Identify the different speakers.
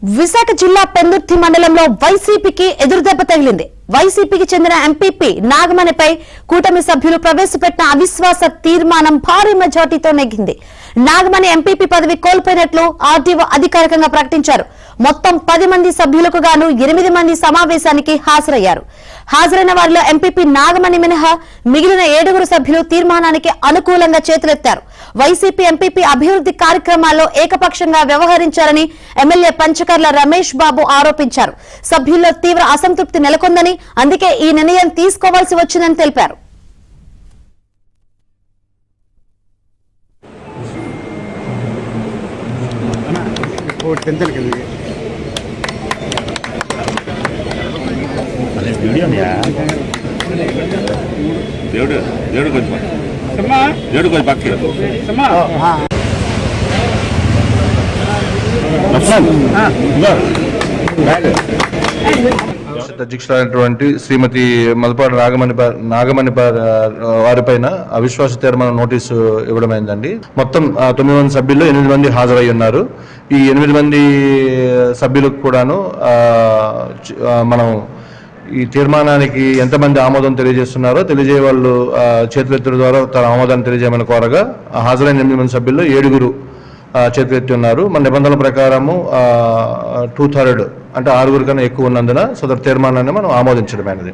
Speaker 1: విశాఖ జిల్లా పెందుర్తి మండలంలో వైసీపీకి ఎదురుదెబ్బ తగిలింది. వైసీపీకి చెందిన ఎంపీపీ నాగమణిపై కూటమి సభ్యులు ప్రవేశపెట్టిన అవిశ్వాస తీర్మానం భారీ మెజార్టీతో నెగ్గింది. నాగమణి ఎంపీపీ పదవి కోల్పోయినట్లు ఆర్డీఓ అధికారికంగా ప్రకటించారు. మొత్తం 10 మంది సభ్యులకు గాను 8 మంది సమావేశానికి హాజరయ్యారు. హాజరైన వారిలో ఎంపీపీ నాగమణి మినహా మిగిలిన 7 సభ్యులు తీర్మానానికి అనుకూలంగా చేతులెత్తారు. వైసీపీ ఎంపీపీ అభివృద్ధి కార్యక్రమాల్లో ఏకపక్షంగా వ్యవహరించారని ఎమ్మెల్యే పంచకర్ల రమేష్ బాబు ఆరోపించారు. సభ్యుల్లో తీవ్ర అసంతృప్తి నెలకొందని, అందుకే ఈ నిర్ణయం తీసుకోవాల్సి వచ్చిందని తెలిపారు.
Speaker 2: దేవుడు కొంచెం పక్కకి
Speaker 3: అధ్యక్షురాలైనటువంటి శ్రీమతి మల్పాడు నాగమణి వారిపైన అవిశ్వాస తీర్మానం నోటీసు ఇవ్వడమైందండి. మొత్తం 9 మంది సభ్యులు 8 మంది హాజరై ఉన్నారు. ఈ 8 మంది సభ్యులకు కూడాను మనం ఈ తీర్మానానికి ఎంతమంది ఆమోదం తెలియజేస్తున్నారో తెలియజేయ వాళ్ళు చేతులెత్తుల ద్వారా తన ఆమోదాన్ని తెలియజేయమని కోరగా హాజరైన 8 మంది సభ్యుల్లో 7 చేతులెత్తి ఉన్నారు. మన నిబంధనల ప్రకారము 2/3 అంటే 6 కన్నా ఎక్కువ ఉన్నందున సదరు తీర్మానాన్ని మనం ఆమోదించడమైనది.